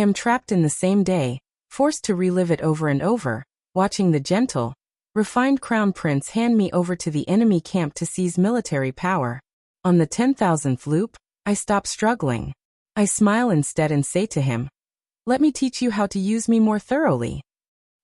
am trapped in the same day, forced to relive it over and over, watching the gentle, refined crown prince hand me over to the enemy camp to seize military power. On the 10,000th loop, I stop struggling. I smile instead and say to him, "Let me teach you how to use me more thoroughly."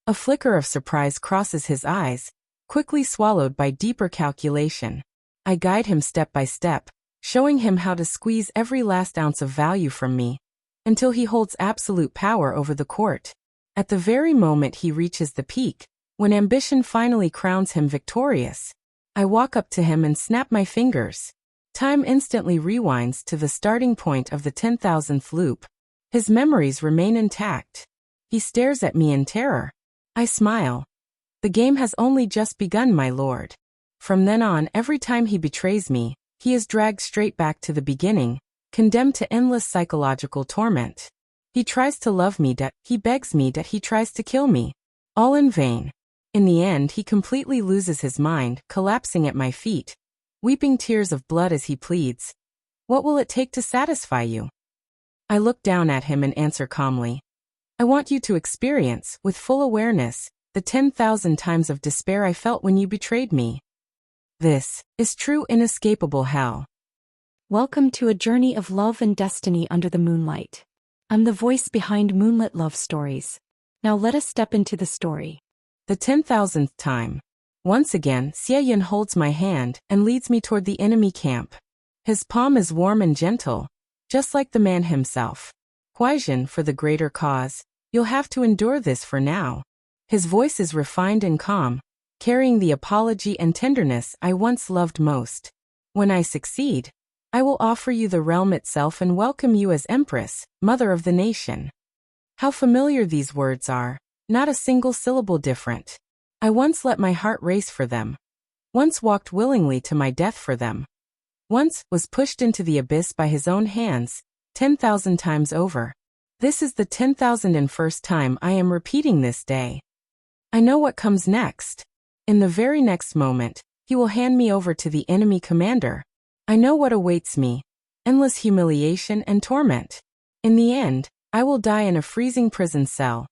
A flicker of surprise crosses his eyes, quickly swallowed by deeper calculation. I guide him step by step, showing him how to squeeze every last ounce of value from me, until he holds absolute power over the court. At the very moment he reaches the peak, when ambition finally crowns him victorious, I walk up to him and snap my fingers. Time instantly rewinds to the starting point of the 10,000th loop. His memories remain intact. He stares at me in terror. I smile. The game has only just begun, my lord. From then on, every time he betrays me, he is dragged straight back to the beginning, condemned to endless psychological torment. He tries to love me, he begs me, he tries to kill me. All in vain. In the end, he completely loses his mind, collapsing at my feet, weeping tears of blood as he pleads, "What will it take to satisfy you?" I look down at him and answer calmly, "I want you to experience, with full awareness, the 10,000 times of despair I felt when you betrayed me. This is true inescapable hell." Welcome to a journey of love and destiny under the moonlight. I'm the voice behind Moonlit Love Stories. Now let us step into the story. The 10,000th time. Once again, Xie holds my hand and leads me toward the enemy camp. His palm is warm and gentle, just like the man himself. "Huaijin, for the greater cause, you'll have to endure this for now." His voice is refined and calm, carrying the apology and tenderness I once loved most. "When I succeed, I will offer you the realm itself and welcome you as Empress, Mother of the Nation." How familiar these words are, not a single syllable different. I once let my heart race for them. Once walked willingly to my death for them. Once was pushed into the abyss by his own hands, 10,000 times over. This is the 10,001st time I am repeating this day. I know what comes next. In the very next moment, he will hand me over to the enemy commander. I know what awaits me. Endless humiliation and torment. In the end, I will die in a freezing prison cell,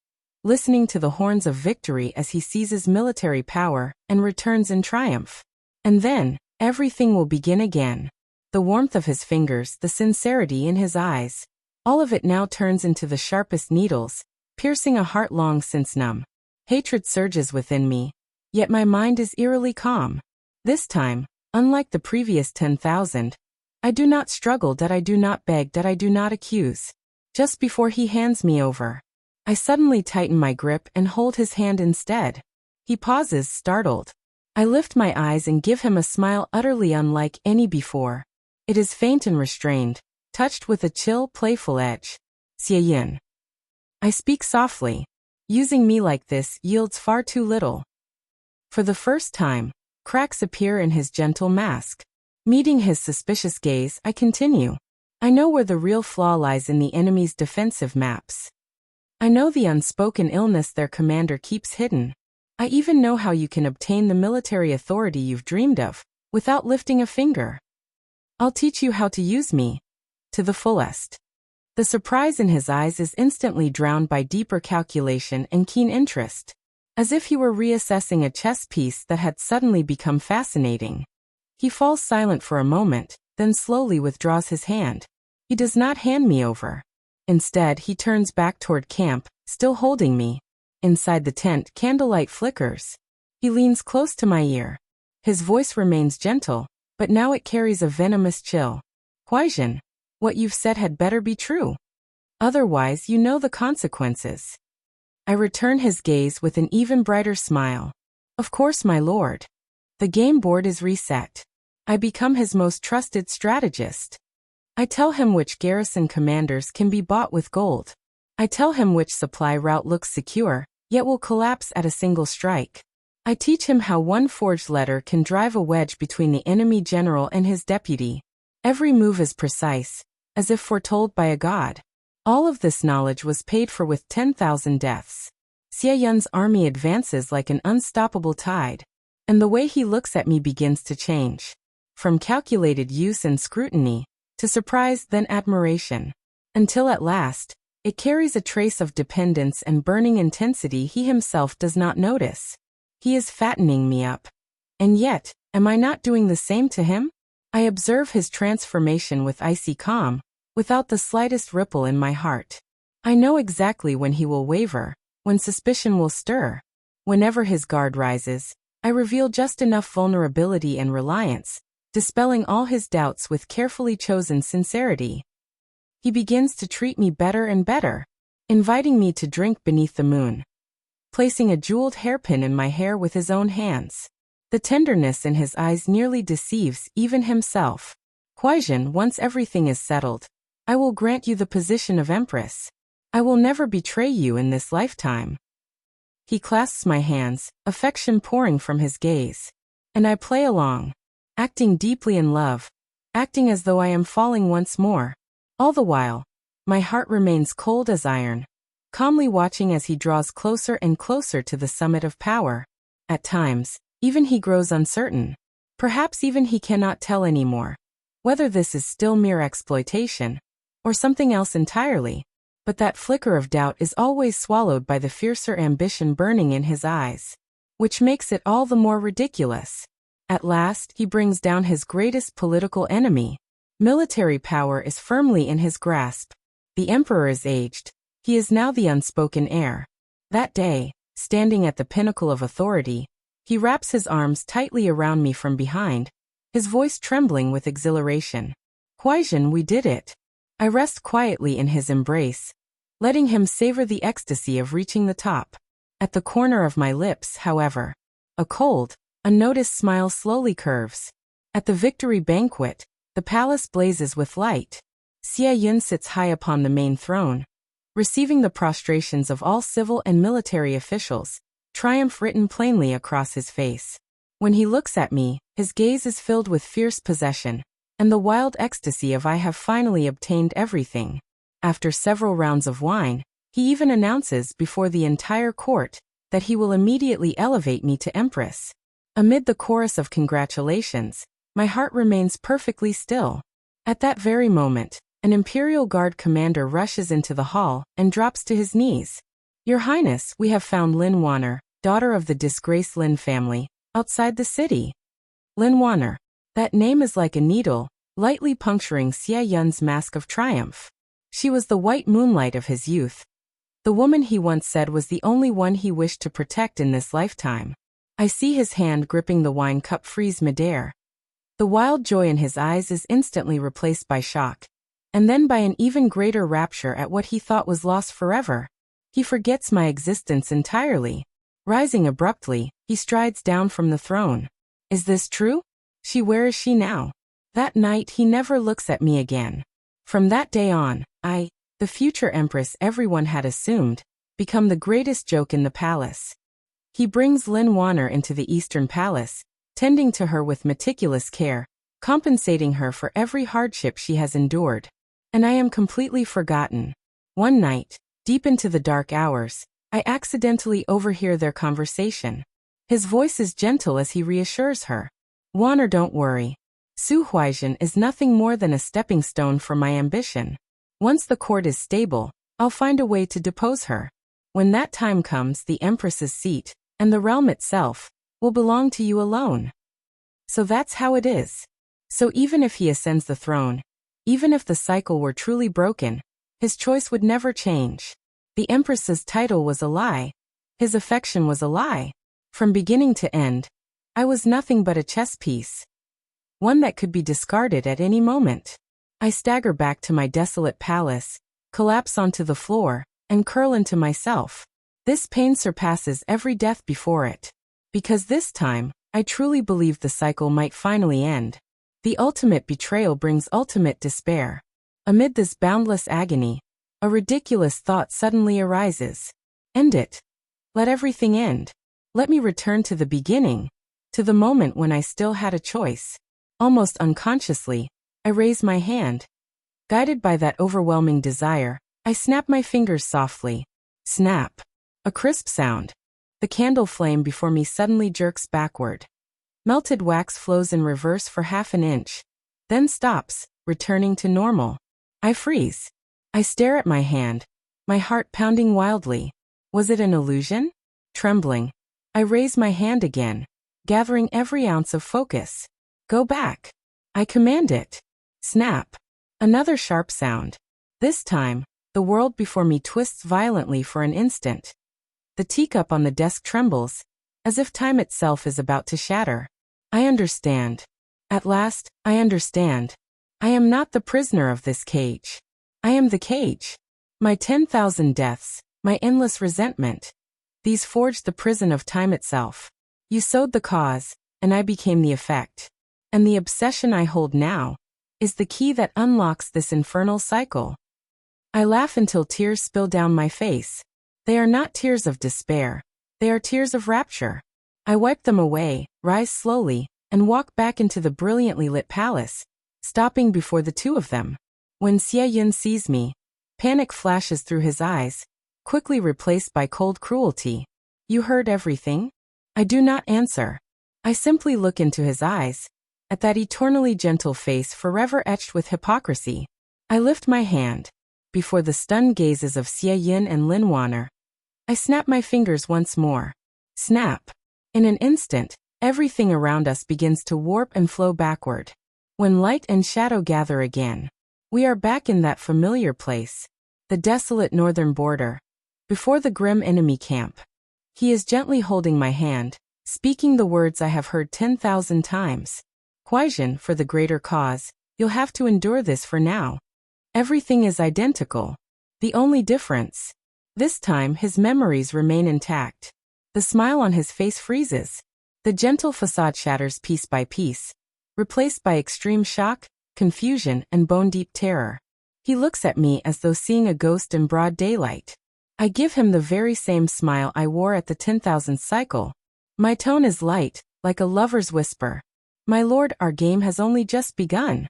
listening to the horns of victory as he seizes military power and returns in triumph. And then, everything will begin again. The warmth of his fingers, the sincerity in his eyes, all of it now turns into the sharpest needles, piercing a heart long since numb. Hatred surges within me, yet my mind is eerily calm. This time, unlike the previous 10,000, I do not struggle, I do not beg, I do not accuse. Just before he hands me over, I suddenly tighten my grip and hold his hand instead. He pauses, startled. I lift my eyes and give him a smile utterly unlike any before. It is faint and restrained, touched with a chill, playful edge. "Xie." I speak softly. Using me like this yields far too little. For the first time, cracks appear in his gentle mask. Meeting his suspicious gaze, I continue. I know where the real flaw lies in the enemy's defensive maps. I know the unspoken illness their commander keeps hidden. I even know how you can obtain the military authority you've dreamed of, without lifting a finger. I'll teach you how to use me, to the fullest. The surprise in his eyes is instantly drowned by deeper calculation and keen interest, as if he were reassessing a chess piece that had suddenly become fascinating. He falls silent for a moment, then slowly withdraws his hand. He does not hand me over. Instead, he turns back toward camp, still holding me. Inside the tent, candlelight flickers. He leans close to my ear. His voice remains gentle, but now it carries a venomous chill. "Huaijin, what you've said had better be true. Otherwise, you know the consequences." I return his gaze with an even brighter smile. "Of course, my lord." The game board is reset. I become his most trusted strategist. I tell him which garrison commanders can be bought with gold. I tell him which supply route looks secure, yet will collapse at a single strike. I teach him how one forged letter can drive a wedge between the enemy general and his deputy. Every move is precise, as if foretold by a god. All of this knowledge was paid for with 10,000 deaths. Xie army advances like an unstoppable tide, and the way he looks at me begins to change. From calculated use and scrutiny, to surprise then admiration, until at last, It carries a trace of dependence and burning intensity he himself does not notice. He is fattening me up. And yet, am I not doing the same to him? I observe his transformation with icy calm, without the slightest ripple in my heart. I know exactly when he will waver, when suspicion will stir. Whenever his guard rises, I reveal just enough vulnerability and reliance, dispelling all his doubts with carefully chosen sincerity. He begins to treat me better and better, inviting me to drink beneath the moon, placing a jeweled hairpin in my hair with his own hands. The tenderness in his eyes nearly deceives even himself. Huaijin, once everything is settled, I will grant you the position of empress. I will never betray you in this lifetime. He clasps my hands, affection pouring from his gaze. And I play along, acting deeply in love, acting as though I am falling once more. All the while, my heart remains cold as iron, calmly watching as he draws closer and closer to the summit of power. At times, even he grows uncertain. Perhaps even he cannot tell anymore whether this is still mere exploitation or something else entirely. But that flicker of doubt is always swallowed by the fiercer ambition burning in his eyes, which makes it all the more ridiculous. At last, he brings down his greatest political enemy. Military power is firmly in his grasp. The emperor is aged. He is now the unspoken heir. That day, standing at the pinnacle of authority, he wraps his arms tightly around me from behind, his voice trembling with exhilaration. Huaijin, we did it. I rest quietly in his embrace, letting him savor the ecstasy of reaching the top. At the corner of my lips, however, a cold, unnoticed smile slowly curves. At the victory banquet, the palace blazes with light. Xie Yun sits high upon the main throne, receiving the prostrations of all civil and military officials, triumph written plainly across his face. When he looks at me, his gaze is filled with fierce possession, and the wild ecstasy of I have finally obtained everything. After several rounds of wine, he even announces before the entire court that he will immediately elevate me to empress. Amid the chorus of congratulations, my heart remains perfectly still. At that very moment, an Imperial Guard commander rushes into the hall and drops to his knees. Your Highness, we have found Lin Wanner, daughter of the disgraced Lin family, outside the city. Lin Wanner. That name is like a needle, lightly puncturing Xie Yun's mask of triumph. She was the white moonlight of his youth. The woman he once said was the only one he wished to protect in this lifetime. I see his hand gripping the wine cup freeze midair. The wild joy in his eyes is instantly replaced by shock, and then by an even greater rapture at what he thought was lost forever. He forgets my existence entirely. Rising abruptly, he strides down from the throne. Is this true? Where is she now? That night he never looks at me again. From that day on, the future empress everyone had assumed, become the greatest joke in the palace. He brings Lin Wanner into the Eastern Palace, tending to her with meticulous care, compensating her for every hardship she has endured. And I am completely forgotten. One night, deep into the dark hours, I accidentally overhear their conversation. His voice is gentle as he reassures her. Wanner, don't worry. Su Huaijin is nothing more than a stepping stone for my ambition. Once the court is stable, I'll find a way to depose her. When that time comes, the empress's seat, and the realm itself, will belong to you alone. So that's how it is. So even if he ascends the throne, even if the cycle were truly broken, his choice would never change. The empress's title was a lie. His affection was a lie. From beginning to end, I was nothing but a chess piece. One that could be discarded at any moment. I stagger back to my desolate palace, collapse onto the floor, and curl into myself. This pain surpasses every death before it. Because this time, I truly believed the cycle might finally end. The ultimate betrayal brings ultimate despair. Amid this boundless agony, a ridiculous thought suddenly arises. End it. Let everything end. Let me return to the beginning, to the moment when I still had a choice. Almost unconsciously, I raise my hand. Guided by that overwhelming desire, I snap my fingers softly. Snap. A crisp sound. The candle flame before me suddenly jerks backward. Melted wax flows in reverse for half an inch, then stops, returning to normal. I freeze. I stare at my hand, my heart pounding wildly. Was it an illusion? Trembling, I raise my hand again, gathering every ounce of focus. Go back. I command it. Snap. Another sharp sound. This time, the world before me twists violently for an instant. The teacup on the desk trembles, as if time itself is about to shatter. I understand. At last, I understand. I am not the prisoner of this cage. I am the cage. My 10,000 deaths, my endless resentment. These forged the prison of time itself. You sowed the cause, and I became the effect. And the obsession I hold now is the key that unlocks this infernal cycle. I laugh until tears spill down my face. They are not tears of despair. They are tears of rapture. I wipe them away, rise slowly, and walk back into the brilliantly lit palace, stopping before the two of them. When Xie Yun sees me, panic flashes through his eyes, quickly replaced by cold cruelty. You heard everything? I do not answer. I simply look into his eyes, at that eternally gentle face forever etched with hypocrisy. I lift my hand. Before the stunned gazes of Xie Yun and Lin Wanner, I snap my fingers once more. Snap. In an instant, everything around us begins to warp and flow backward. When light and shadow gather again, we are back in that familiar place, the desolate northern border, before the grim enemy camp. He is gently holding my hand, speaking the words I have heard 10,000 times. Huaijin, for the greater cause, you'll have to endure this for now. Everything is identical. The only difference. This time his memories remain intact. The smile on his face freezes. The gentle facade shatters piece by piece, replaced by extreme shock, confusion, and bone-deep terror. He looks at me as though seeing a ghost in broad daylight. I give him the very same smile I wore at the 10,000th cycle. My tone is light, like a lover's whisper. My lord, our game has only just begun.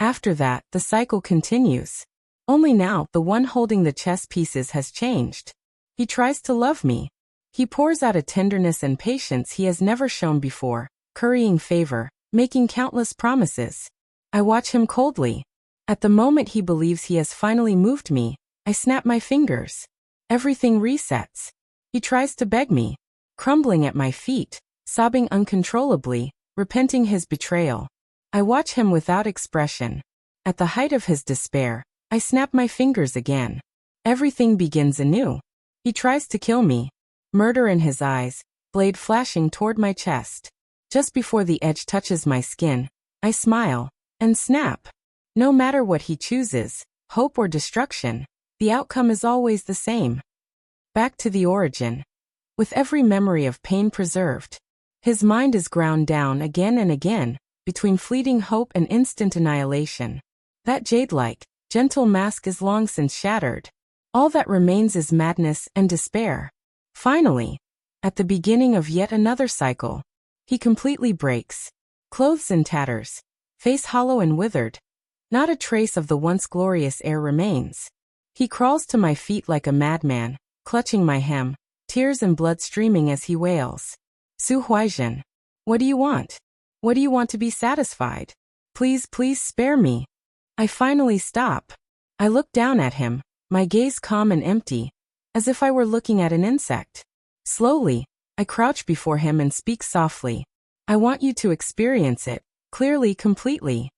After that, the cycle continues. Only now, the one holding the chess pieces has changed. He tries to love me. He pours out a tenderness and patience he has never shown before, currying favor, making countless promises. I watch him coldly. At the moment he believes he has finally moved me, I snap my fingers. Everything resets. He tries to beg me, crumbling at my feet, sobbing uncontrollably, repenting his betrayal. I watch him without expression. At the height of his despair, I snap my fingers again. Everything begins anew. He tries to kill me. Murder in his eyes, blade flashing toward my chest. Just before the edge touches my skin, I smile, and snap. No matter what he chooses, hope or destruction, the outcome is always the same. Back to the origin. With every memory of pain preserved, his mind is ground down again and again, between fleeting hope and instant annihilation. That jade-like, gentle mask is long since shattered. All that remains is madness and despair. Finally, at the beginning of yet another cycle, he completely breaks. Clothes in tatters, face hollow and withered. Not a trace of the once glorious air remains. He crawls to my feet like a madman, clutching my hem, tears and blood streaming as he wails. Su Huaijin, what do you want? What do you want to be satisfied? Please, please spare me. I finally stop. I look down at him, my gaze calm and empty, as if I were looking at an insect. Slowly, I crouch before him and speak softly. I want you to experience it, clearly, completely.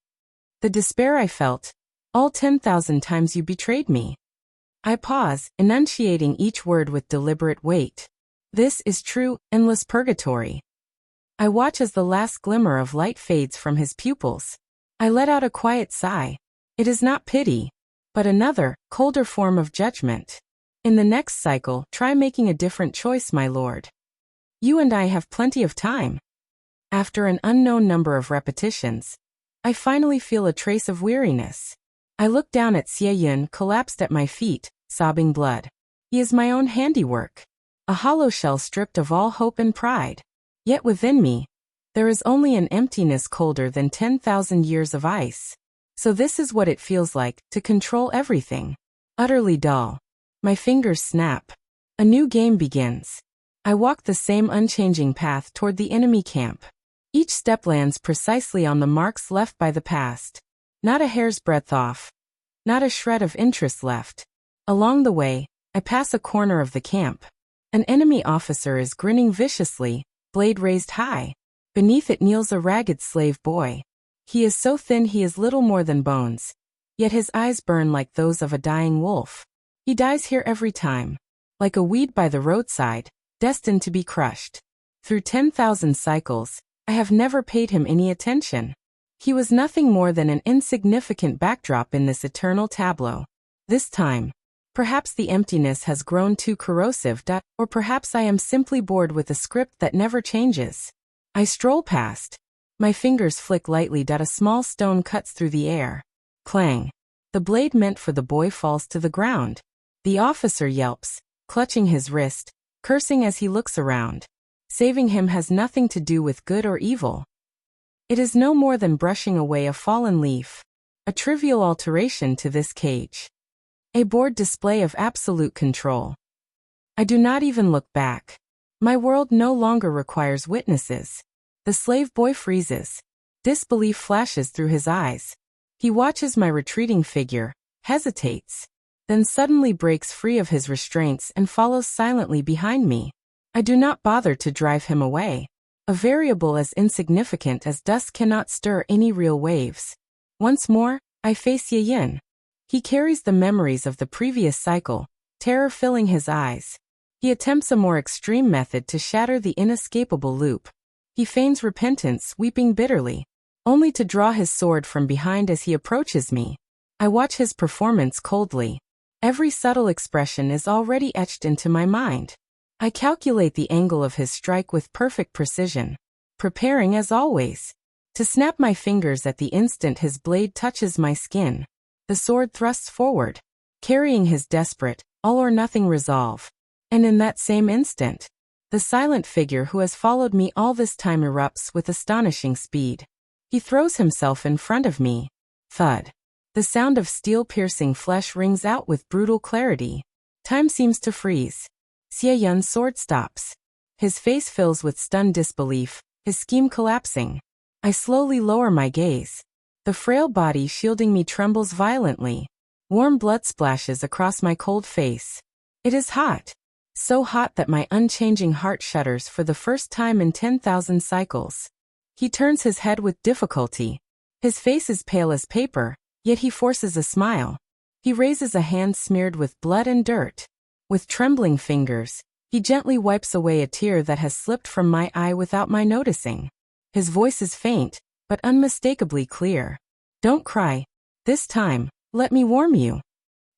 The despair I felt, all 10,000 times you betrayed me. I pause, enunciating each word with deliberate weight. This is true, endless purgatory. I watch as the last glimmer of light fades from his pupils. I let out a quiet sigh. It is not pity, but another, colder form of judgment. In the next cycle, try making a different choice, my lord. You and I have plenty of time. After an unknown number of repetitions, I finally feel a trace of weariness. I look down at Xie Yun collapsed at my feet, sobbing blood. He is my own handiwork. A hollow shell stripped of all hope and pride. Yet within me, there is only an emptiness colder than 10,000 years of ice. So this is what it feels like, to control everything. Utterly dull. My fingers snap. A new game begins. I walk the same unchanging path toward the enemy camp. Each step lands precisely on the marks left by the past. Not a hair's breadth off. Not a shred of interest left. Along the way, I pass a corner of the camp. An enemy officer is grinning viciously, blade raised high. Beneath it kneels a ragged slave boy. He is so thin he is little more than bones. Yet his eyes burn like those of a dying wolf. He dies here every time. Like a weed by the roadside, destined to be crushed. Through 10,000 cycles, I have never paid him any attention. He was nothing more than an insignificant backdrop in this eternal tableau. This time, perhaps the emptiness has grown too corrosive, or perhaps I am simply bored with a script that never changes. I stroll past. My fingers flick lightly. A small stone cuts through the air. Clang. The blade meant for the boy falls to the ground. The officer yelps, clutching his wrist, cursing as he looks around. Saving him has nothing to do with good or evil. It is no more than brushing away a fallen leaf. A trivial alteration to this cage. A bored display of absolute control. I do not even look back. My world no longer requires witnesses. The slave boy freezes. Disbelief flashes through his eyes. He watches my retreating figure, hesitates, then suddenly breaks free of his restraints and follows silently behind me. I do not bother to drive him away. A variable as insignificant as dust cannot stir any real waves. Once more, I face Yin. He carries the memories of the previous cycle, terror filling his eyes. He attempts a more extreme method to shatter the inescapable loop. He feigns repentance, weeping bitterly, only to draw his sword from behind as he approaches me. I watch his performance coldly. Every subtle expression is already etched into my mind. I calculate the angle of his strike with perfect precision, preparing as always to snap my fingers at the instant his blade touches my skin. The sword thrusts forward, carrying his desperate, all-or-nothing resolve. And in that same instant, the silent figure who has followed me all this time erupts with astonishing speed. He throws himself in front of me. Thud. The sound of steel-piercing flesh rings out with brutal clarity. Time seems to freeze. Xie Yun's sword stops. His face fills with stunned disbelief, his scheme collapsing. I slowly lower my gaze. The frail body shielding me trembles violently. Warm blood splashes across my cold face. It is hot. So hot that my unchanging heart shudders for the first time in 10,000 cycles. He turns his head with difficulty. His face is pale as paper, yet he forces a smile. He raises a hand smeared with blood and dirt. With trembling fingers, he gently wipes away a tear that has slipped from my eye without my noticing. His voice is faint, but unmistakably clear. Don't cry. This time, let me warm you.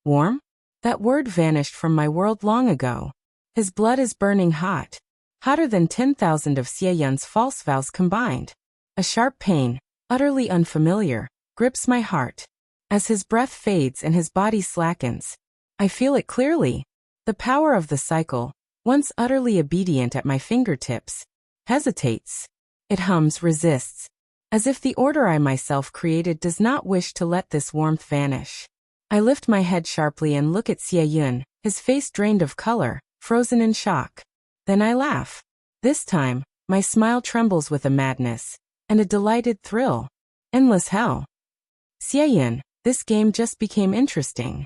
Warm? That word vanished from my world long ago. His blood is burning hot. Hotter than 10,000 of Xie Yun's false vows combined. A sharp pain, utterly unfamiliar, grips my heart. As his breath fades and his body slackens, I feel it clearly. The power of the cycle, once utterly obedient at my fingertips, hesitates. It hums, resists, as if the order I myself created does not wish to let this warmth vanish. I lift my head sharply and look at Xie Yun, his face drained of color, frozen in shock. Then I laugh. This time, my smile trembles with a madness, and a delighted thrill. Endless hell. Xie Yun, this game just became interesting.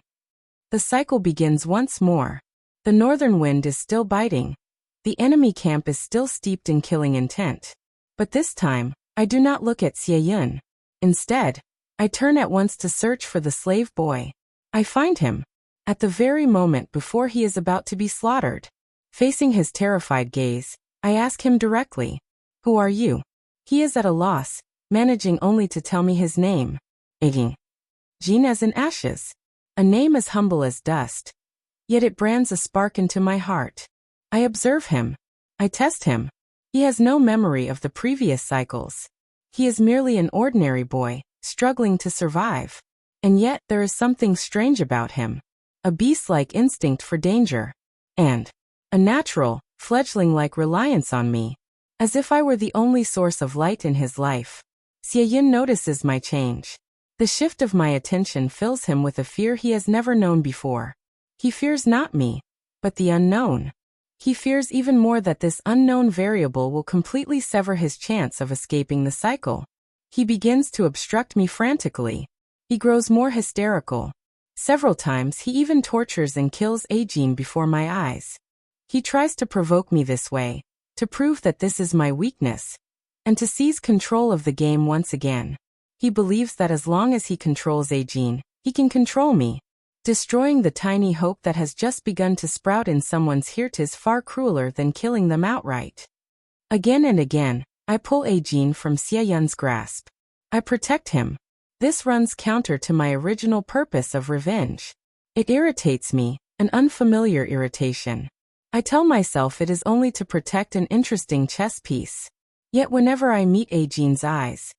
The cycle begins once more. The northern wind is still biting. The enemy camp is still steeped in killing intent. But this time, I do not look at Xie Yun. Instead, I turn at once to search for the slave boy. I find him. At the very moment before he is about to be slaughtered. Facing his terrified gaze, I ask him directly, "Who are you?" He is at a loss, managing only to tell me his name. Iggy. Jean as in ashes. A name as humble as dust. Yet it brands a spark into my heart. I observe him. I test him. He has no memory of the previous cycles. He is merely an ordinary boy, struggling to survive. And yet there is something strange about him. A beast-like instinct for danger. And a natural, fledgling-like reliance on me. As if I were the only source of light in his life. Xie Yun notices my change. The shift of my attention fills him with a fear he has never known before. He fears not me, but the unknown. He fears even more that this unknown variable will completely sever his chance of escaping the cycle. He begins to obstruct me frantically. He grows more hysterical. Several times he even tortures and kills Aegean before my eyes. He tries to provoke me this way, to prove that this is my weakness, and to seize control of the game once again. He believes that as long as he controls Aegean, he can control me. Destroying the tiny hope that has just begun to sprout in someone's heart is far crueler than killing them outright. Again and again, I pull Aegean from Xie Yun's grasp. I protect him. This runs counter to my original purpose of revenge. It irritates me, an unfamiliar irritation. I tell myself it is only to protect an interesting chess piece. Yet whenever I meet Aegean's eyes,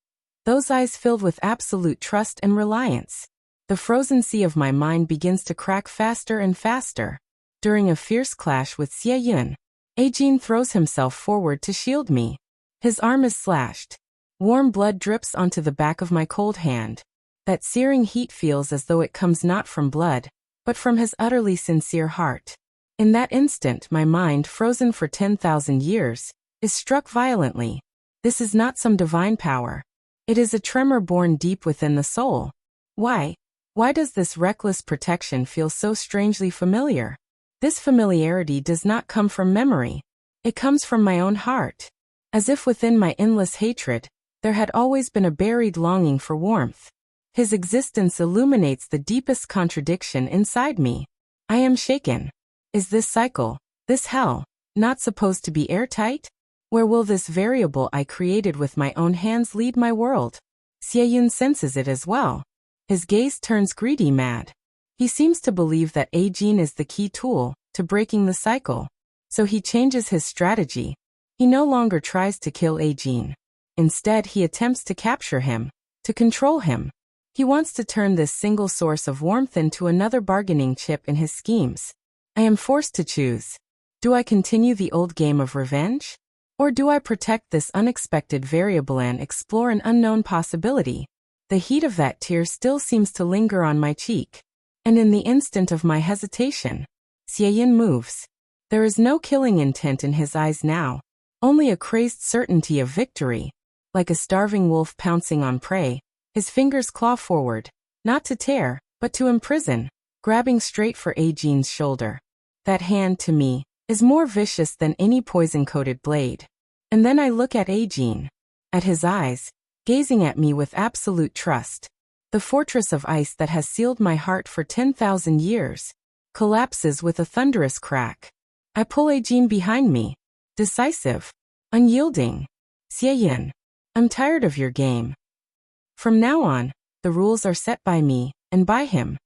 those eyes filled with absolute trust and reliance, the frozen sea of my mind begins to crack faster and faster. During a fierce clash with Xie Yun, Aegean throws himself forward to shield me. His arm is slashed. Warm blood drips onto the back of my cold hand. That searing heat feels as though it comes not from blood, but from his utterly sincere heart. In that instant, my mind, frozen for 10,000 years, is struck violently. This is not some divine power. It is a tremor born deep within the soul. Why? Why does this reckless protection feel so strangely familiar? This familiarity does not come from memory. It comes from my own heart. As if within my endless hatred, there had always been a buried longing for warmth. His existence illuminates the deepest contradiction inside me. I am shaken. Is this cycle, this hell, not supposed to be airtight? Where will this variable I created with my own hands lead my world? Xie Yun senses it as well. His gaze turns greedy mad. He seems to believe that Aegean is the key tool to breaking the cycle. So he changes his strategy. He no longer tries to kill Aegean. Instead, he attempts to capture him, to control him. He wants to turn this single source of warmth into another bargaining chip in his schemes. I am forced to choose. Do I continue the old game of revenge? Or do I protect this unexpected variable and explore an unknown possibility? The heat of that tear still seems to linger on my cheek. And in the instant of my hesitation, Xie Yun moves. There is no killing intent in his eyes now, only a crazed certainty of victory. Like a starving wolf pouncing on prey, his fingers claw forward, not to tear, but to imprison, grabbing straight for Aegean's shoulder. That hand, to me, is more vicious than any poison-coated blade. And then I look at Aegean, at his eyes, gazing at me with absolute trust. The fortress of ice that has sealed my heart for 10,000 years collapses with a thunderous crack. I pull Aegean behind me, decisive, unyielding. Xie Yun, I'm tired of your game. From now on, the rules are set by me, and by him.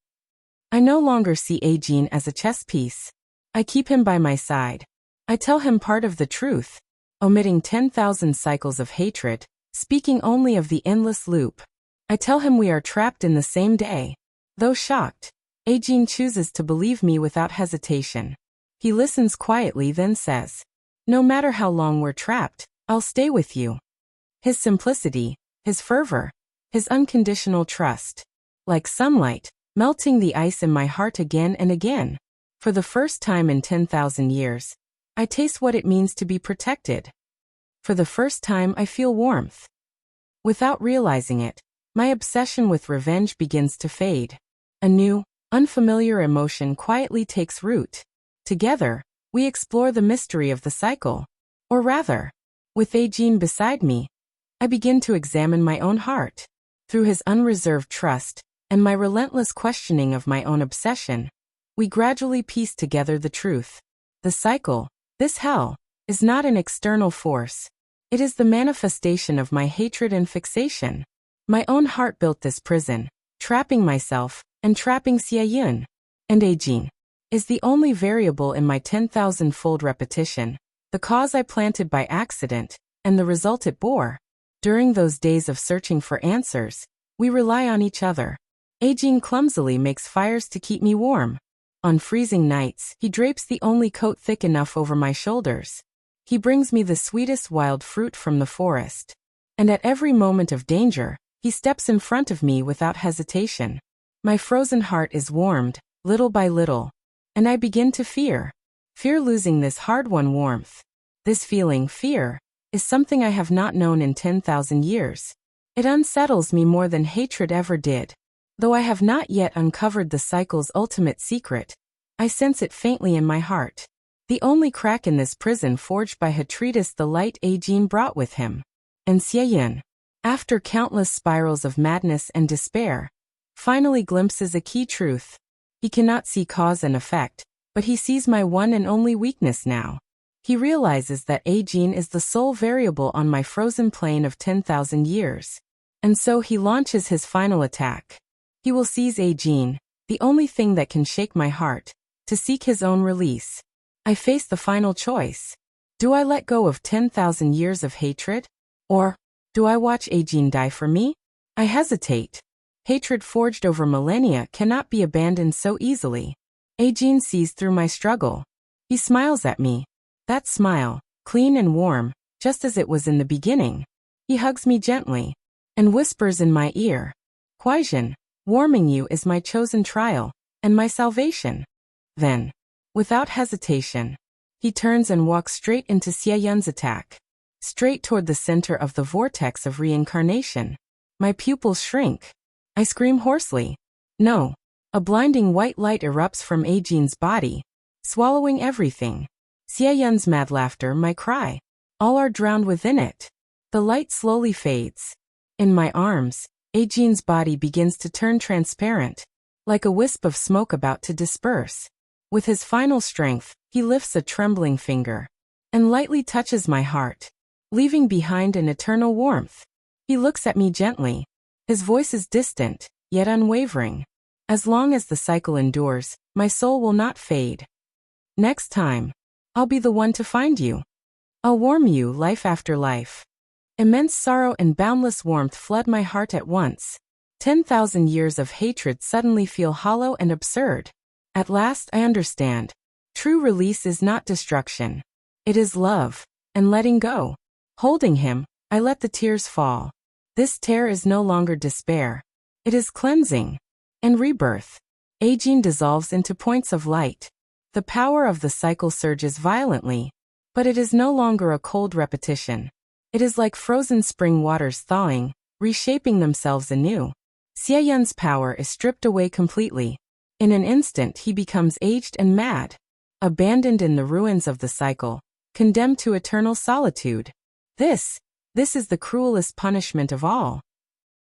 I no longer see Aegean as a chess piece. I keep him by my side. I tell him part of the truth, omitting 10,000 cycles of hatred, speaking only of the endless loop. I tell him we are trapped in the same day. Though shocked, Aegean chooses to believe me without hesitation. He listens quietly, then says, "No matter how long we're trapped, I'll stay with you." His simplicity, his fervor, his unconditional trust, like sunlight, melting the ice in my heart again and again. For the first time in 10,000 years, I taste what it means to be protected. For the first time, I feel warmth. Without realizing it, my obsession with revenge begins to fade. A new, unfamiliar emotion quietly takes root. Together, we explore the mystery of the cycle. Or rather, with Aegean beside me, I begin to examine my own heart. Through his unreserved trust, and my relentless questioning of my own obsession, we gradually piece together the truth. The cycle, this hell, is not an external force. It is the manifestation of my hatred and fixation. My own heart built this prison, trapping myself, and trapping Xie Yun. And Aegean is the only variable in my 10,000-fold repetition, the cause I planted by accident, and the result it bore. During those days of searching for answers, we rely on each other. Aegean clumsily makes fires to keep me warm. On freezing nights, he drapes the only coat thick enough over my shoulders. He brings me the sweetest wild fruit from the forest. And at every moment of danger, he steps in front of me without hesitation. My frozen heart is warmed, little by little. And I begin to fear losing this hard-won warmth. This feeling, fear, is something I have not known in 10,000 years. It unsettles me more than hatred ever did. Though I have not yet uncovered the cycle's ultimate secret, I sense it faintly in my heart. The only crack in this prison forged by Hatridus the light Aegean brought with him. And Xie, after countless spirals of madness and despair, finally glimpses a key truth. He cannot see cause and effect, but he sees my one and only weakness now. He realizes that Aegean is the sole variable on my frozen plane of 10,000 years. And so he launches his final attack. He will seize Aegean, the only thing that can shake my heart, to seek his own release. I face the final choice. Do I let go of 10,000 years of hatred? Or do I watch Aegean die for me? I hesitate. Hatred forged over millennia cannot be abandoned so easily. Aegean sees through my struggle. He smiles at me. That smile, clean and warm, just as it was in the beginning. He hugs me gently and whispers in my ear, Huaixin, warming you is my chosen trial and my salvation. Then, without hesitation, he turns and walks straight into Xie attack, straight toward the center of the vortex of reincarnation. My pupils shrink. I scream hoarsely. No. A blinding white light erupts from Aegean's body, swallowing everything. Xie mad laughter, my cry. All are drowned within it. The light slowly fades. In my arms, Aegean's body begins to turn transparent, like a wisp of smoke about to disperse. With his final strength, he lifts a trembling finger and lightly touches my heart, leaving behind an eternal warmth. He looks at me gently. His voice is distant, yet unwavering. As long as the cycle endures, my soul will not fade. Next time, I'll be the one to find you. I'll warm you life after life. Immense sorrow and boundless warmth flood my heart at once. 10,000 years of hatred suddenly feel hollow and absurd. At last I understand. True release is not destruction. It is love and letting go. Holding him, I let the tears fall. This tear is no longer despair. It is cleansing and rebirth. Aegean dissolves into points of light. The power of the cycle surges violently, but it is no longer a cold repetition. It is like frozen spring waters thawing, reshaping themselves anew. Xie power is stripped away completely. In an instant he becomes aged and mad, abandoned in the ruins of the cycle, condemned to eternal solitude. This is the cruelest punishment of all.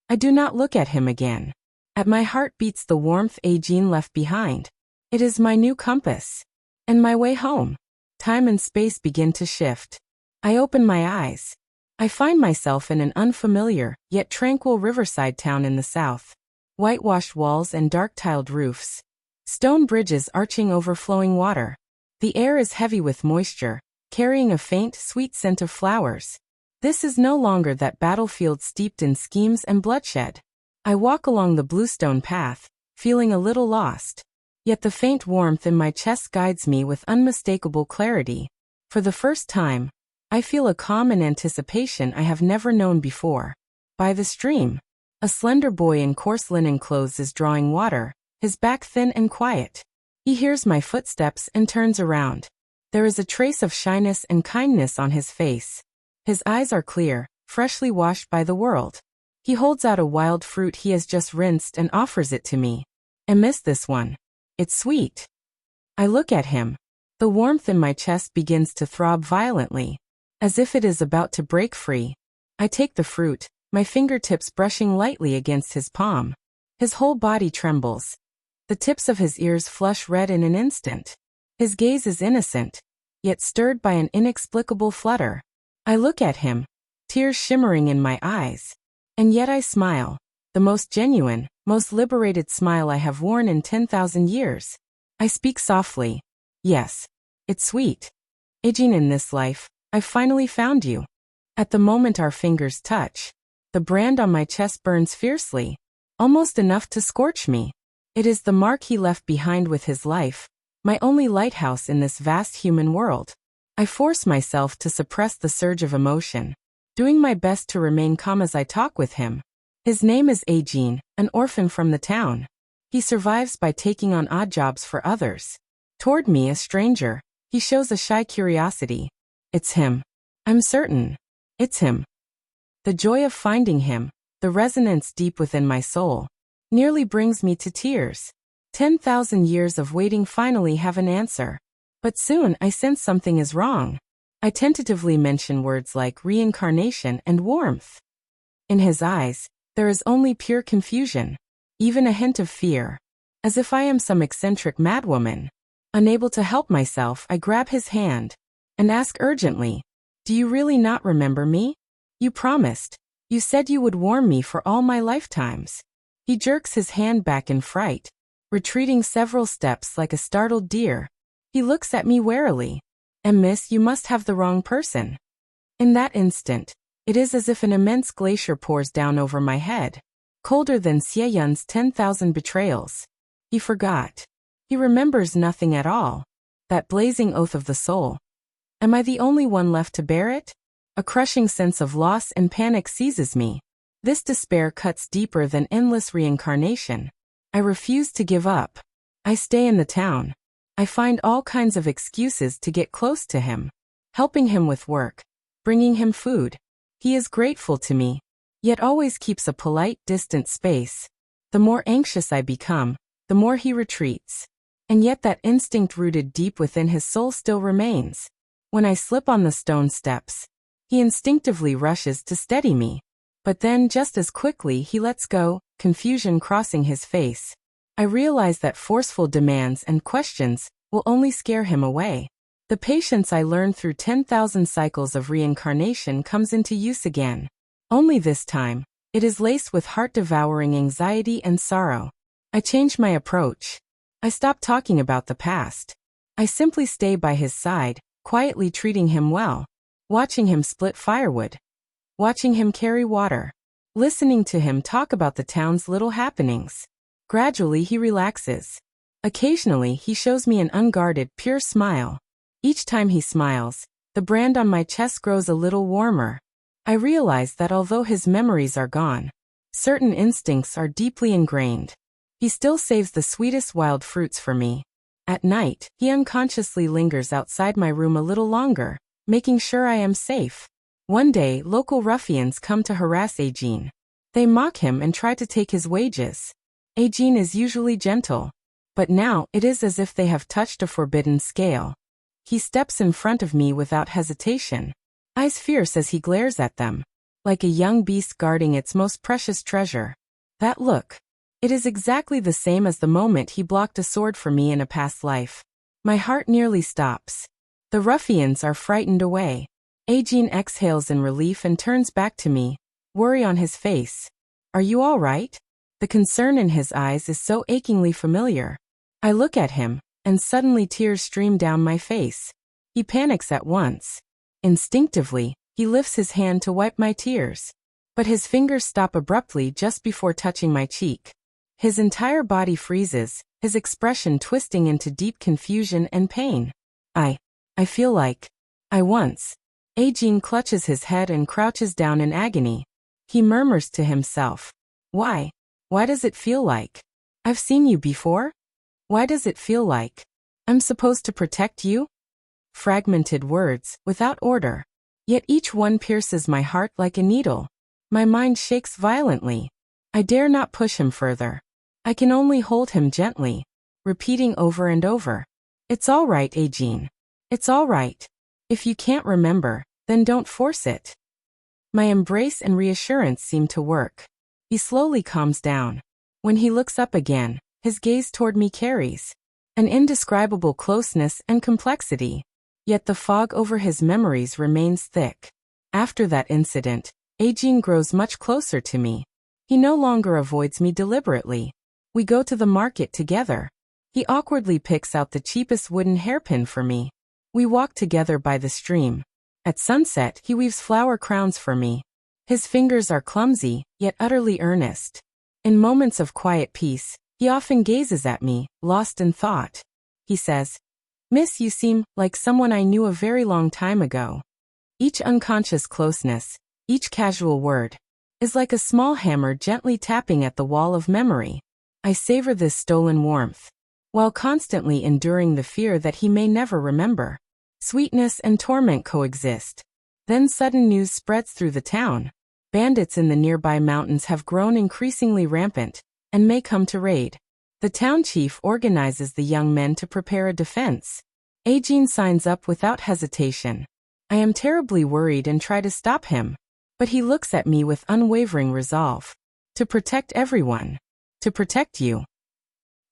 I do not look at him again. At my heart beats the warmth Aegean left behind. It is my new compass. And my way home. Time and space begin to shift. I open my eyes. I find myself in an unfamiliar, yet tranquil riverside town in the south. Whitewashed walls and dark-tiled roofs. Stone bridges arching over flowing water. The air is heavy with moisture, carrying a faint, sweet scent of flowers. This is no longer that battlefield steeped in schemes and bloodshed. I walk along the bluestone path, feeling a little lost. Yet the faint warmth in my chest guides me with unmistakable clarity. For the first time, I feel a calm and anticipation I have never known before. By the stream, a slender boy in coarse linen clothes is drawing water, his back thin and quiet. He hears my footsteps and turns around. There is a trace of shyness and kindness on his face. His eyes are clear, freshly washed by the world. He holds out a wild fruit he has just rinsed and offers it to me. I miss this one. It's sweet. I look at him. The warmth in my chest begins to throb violently, as if it is about to break free. I take the fruit, my fingertips brushing lightly against his palm. His whole body trembles. The tips of his ears flush red in an instant. His gaze is innocent, yet stirred by an inexplicable flutter. I look at him, tears shimmering in my eyes. And yet I smile, the most genuine, most liberated smile I have worn in 10,000 years. I speak softly. Yes, it's sweet. Aegean, in this life, I've finally found you. At the moment our fingers touch, the brand on my chest burns fiercely, almost enough to scorch me. It is the mark he left behind with his life, my only lighthouse in this vast human world. I force myself to suppress the surge of emotion, doing my best to remain calm as I talk with him. His name is Aegean, an orphan from the town. He survives by taking on odd jobs for others. Toward me, a stranger, he shows a shy curiosity. It's him. I'm certain. It's him. The joy of finding him, the resonance deep within my soul. nearly brings me to tears. 10,000 years of waiting finally have an answer. But soon I sense something is wrong. I tentatively mention words like reincarnation and warmth. In his eyes, there is only pure confusion, even a hint of fear, as if I am some eccentric madwoman. Unable to help myself, I grab his hand and ask urgently, "Do you really not remember me? You promised. You said you would warm me for all my lifetimes." He jerks his hand back in fright, retreating several steps like a startled deer. He looks at me warily. "Miss, you must have the wrong person." In that instant, it is as if an immense glacier pours down over my head, colder than Xie Yun's 10,000 betrayals. He forgot. He remembers nothing at all. That blazing oath of the soul. Am I the only one left to bear it? A crushing sense of loss and panic seizes me. This despair cuts deeper than endless reincarnation. I refuse to give up. I stay in the town. I find all kinds of excuses to get close to him. Helping him with work. Bringing him food. He is grateful to me, yet always keeps a polite, distant space. The more anxious I become, the more he retreats. And yet that instinct rooted deep within his soul still remains. When I slip on the stone steps, he instinctively rushes to steady me. But then just as quickly he lets go, confusion crossing his face. I realize that forceful demands and questions will only scare him away. The patience I learned through 10,000 cycles of reincarnation comes into use again. Only this time, it is laced with heart-devouring anxiety and sorrow. I change my approach. I stop talking about the past. I simply stay by his side, quietly treating him well, watching him split firewood, watching him carry water, listening to him talk about the town's little happenings. Gradually he relaxes. Occasionally he shows me an unguarded, pure smile. Each time he smiles, the brand on my chest grows a little warmer. I realize that although his memories are gone, certain instincts are deeply ingrained. He still saves the sweetest wild fruits for me. At night, he unconsciously lingers outside my room a little longer, making sure I am safe. One day, local ruffians come to harass Eugene. They mock him and try to take his wages. Eugene is usually gentle, but now it is as if they have touched a forbidden scale. He steps in front of me without hesitation, eyes fierce as he glares at them, like a young beast guarding its most precious treasure. That look. It is exactly the same as the moment he blocked a sword for me in a past life. My heart nearly stops. The ruffians are frightened away. Eugene exhales in relief and turns back to me, worry on his face. "Are you all right?" The concern in his eyes is so achingly familiar. I look at him, and suddenly tears stream down my face. He panics at once. Instinctively, he lifts his hand to wipe my tears. But his fingers stop abruptly just before touching my cheek. His entire body freezes, his expression twisting into deep confusion and pain. I feel like I once. Eugene clutches his head and crouches down in agony. He murmurs to himself. Why? Why does it feel like I've seen you before? Why does it feel like I'm supposed to protect you? Fragmented words, without order. Yet each one pierces my heart like a needle. My mind shakes violently. I dare not push him further. I can only hold him gently, repeating over and over. "It's all right, Eugene. It's all right. If you can't remember, then don't force it." My embrace and reassurance seem to work. He slowly calms down. When he looks up again, his gaze toward me carries an indescribable closeness and complexity. Yet the fog over his memories remains thick. After that incident, Eugene grows much closer to me. He no longer avoids me deliberately. We go to the market together. He awkwardly picks out the cheapest wooden hairpin for me. We walk together by the stream. At sunset, he weaves flower crowns for me. His fingers are clumsy, yet utterly earnest. In moments of quiet peace, he often gazes at me, lost in thought. He says, "Miss, you seem like someone I knew a very long time ago." Each unconscious closeness, each casual word, is like a small hammer gently tapping at the wall of memory. I savor this stolen warmth, while constantly enduring the fear that he may never remember. Sweetness and torment coexist. Then sudden news spreads through the town. Bandits in the nearby mountains have grown increasingly rampant, and may come to raid. The town chief organizes the young men to prepare a defense. Eugene signs up without hesitation. I am terribly worried and try to stop him, but he looks at me with unwavering resolve. To protect everyone. To protect you.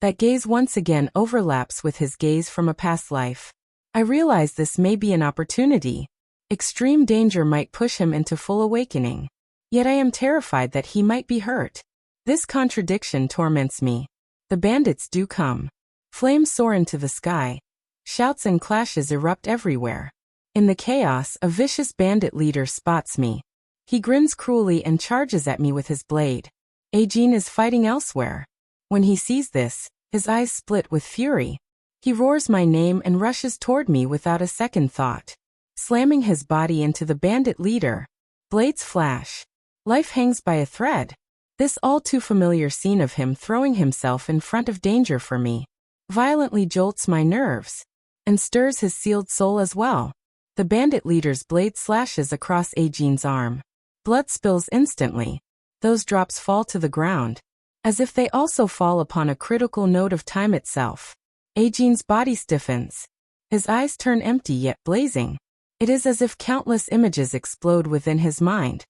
That gaze once again overlaps with his gaze from a past life. I realize this may be an opportunity. Extreme danger might push him into full awakening. Yet I am terrified that he might be hurt. This contradiction torments me. The bandits do come. Flames soar into the sky. Shouts and clashes erupt everywhere. In the chaos, a vicious bandit leader spots me. He grins cruelly and charges at me with his blade. Eugene is fighting elsewhere. When he sees this, his eyes split with fury. He roars my name and rushes toward me without a second thought. Slamming his body into the bandit leader. Blades flash. Life hangs by a thread. This all too familiar scene of him throwing himself in front of danger for me violently jolts my nerves and stirs his sealed soul as well. The bandit leader's blade slashes across Eugene's arm. Blood spills instantly. Those drops fall to the ground, as if they also fall upon a critical note of time itself. Eugene's body stiffens. His eyes turn empty yet blazing. It is as if countless images explode within his mind.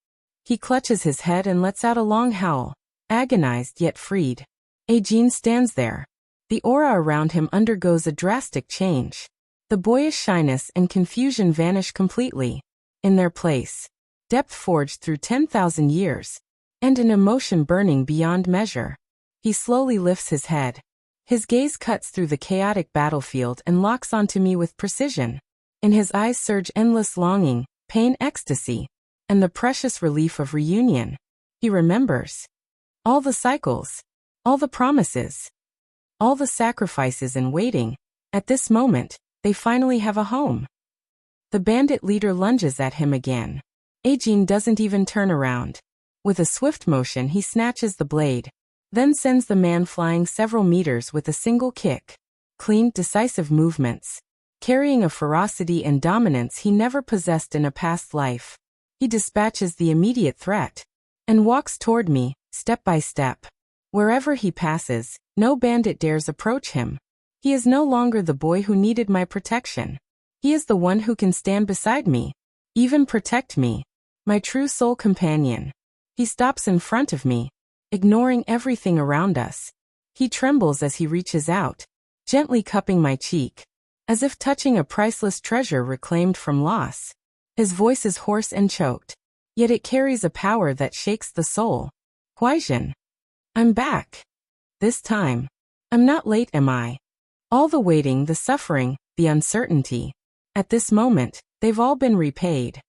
He clutches his head and lets out a long howl, agonized yet freed. Eugene stands there. The aura around him undergoes a drastic change. The boyish shyness and confusion vanish completely. In their place, depth forged through 10,000 years, and an emotion burning beyond measure. He slowly lifts his head. His gaze cuts through the chaotic battlefield and locks onto me with precision. In his eyes surge endless longing, pain, ecstasy, and the precious relief of reunion. He remembers. All the cycles. All the promises. All the sacrifices and waiting. At this moment, they finally have a home. The bandit leader lunges at him again. Eugene doesn't even turn around. With a swift motion he snatches the blade, then sends the man flying several meters with a single kick. Clean, decisive movements. Carrying a ferocity and dominance he never possessed in a past life. He dispatches the immediate threat and walks toward me, step by step. Wherever he passes, no bandit dares approach him. He is no longer the boy who needed my protection. He is the one who can stand beside me, even protect me, my true soul companion. He stops in front of me, ignoring everything around us. He trembles as he reaches out, gently cupping my cheek, as if touching a priceless treasure reclaimed from loss. His voice is hoarse and choked, yet it carries a power that shakes the soul. Huaijin. I'm back. This time. I'm not late, am I? All the waiting, the suffering, the uncertainty. At this moment, they've all been repaid.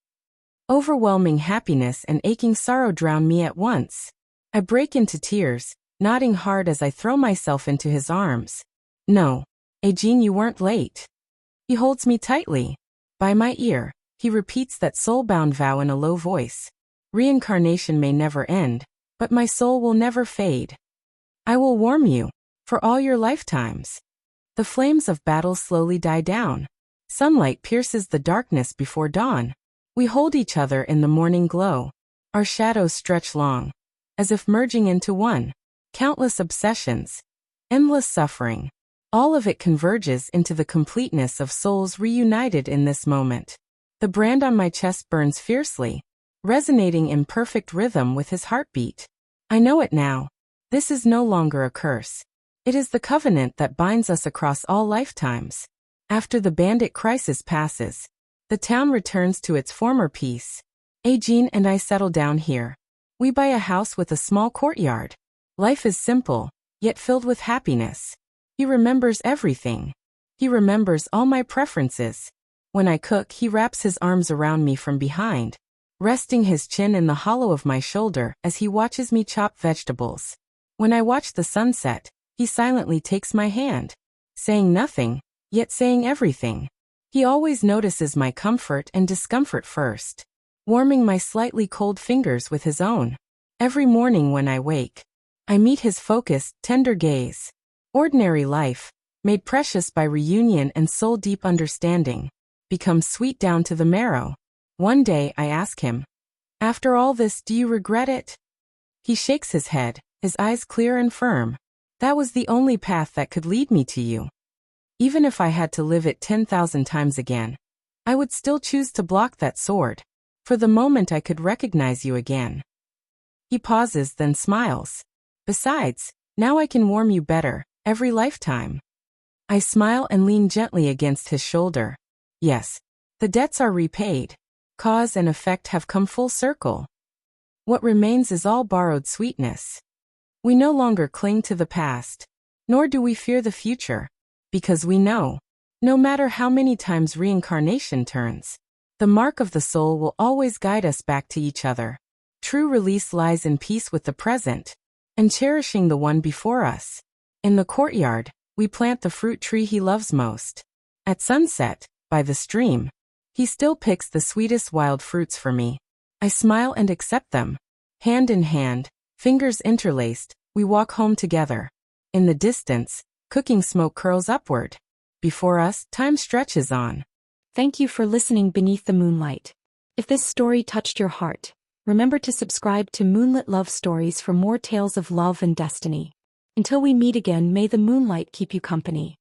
Overwhelming happiness and aching sorrow drown me at once. I break into tears, nodding hard as I throw myself into his arms. No, Eugene, you weren't late. He holds me tightly. By my ear, he repeats that soul-bound vow in a low voice. Reincarnation may never end, but my soul will never fade. I will warm you, for all your lifetimes. The flames of battle slowly die down. Sunlight pierces the darkness before dawn. We hold each other in the morning glow. Our shadows stretch long, as if merging into one. Countless obsessions, endless suffering. All of it converges into the completeness of souls reunited in this moment. The brand on my chest burns fiercely, resonating in perfect rhythm with his heartbeat. I know it now. This is no longer a curse. It is the covenant that binds us across all lifetimes. After the bandit crisis passes, the town returns to its former peace. Eugene and I settle down here. We buy a house with a small courtyard. Life is simple, yet filled with happiness. He remembers everything. He remembers all my preferences. When I cook, he wraps his arms around me from behind, resting his chin in the hollow of my shoulder as he watches me chop vegetables. When I watch the sunset, he silently takes my hand, saying nothing, yet saying everything. He always notices my comfort and discomfort first, warming my slightly cold fingers with his own. Every morning when I wake, I meet his focused, tender gaze. Ordinary life, made precious by reunion and soul-deep understanding, becomes sweet down to the marrow. One day I ask him, "After all this, do you regret it?" He shakes his head, his eyes clear and firm. That was the only path that could lead me to you. Even if I had to live it 10,000 times again, I would still choose to block that sword. For the moment I could recognize you again. He pauses, then smiles. Besides, now I can warm you better, every lifetime. I smile and lean gently against his shoulder. Yes, the debts are repaid. Cause and effect have come full circle. What remains is all borrowed sweetness. We no longer cling to the past, nor do we fear the future, because we know, no matter how many times reincarnation turns, the mark of the soul will always guide us back to each other. True release lies in peace with the present, and cherishing the one before us. In the courtyard, we plant the fruit tree he loves most. At sunset, by the stream, he still picks the sweetest wild fruits for me. I smile and accept them. Hand in hand, fingers interlaced, we walk home together. In the distance, cooking smoke curls upward. Before us, time stretches on. Thank you for listening Beneath the Moonlight. If this story touched your heart, remember to subscribe to Moonlit Love Stories for more tales of love and destiny. Until we meet again, may the moonlight keep you company.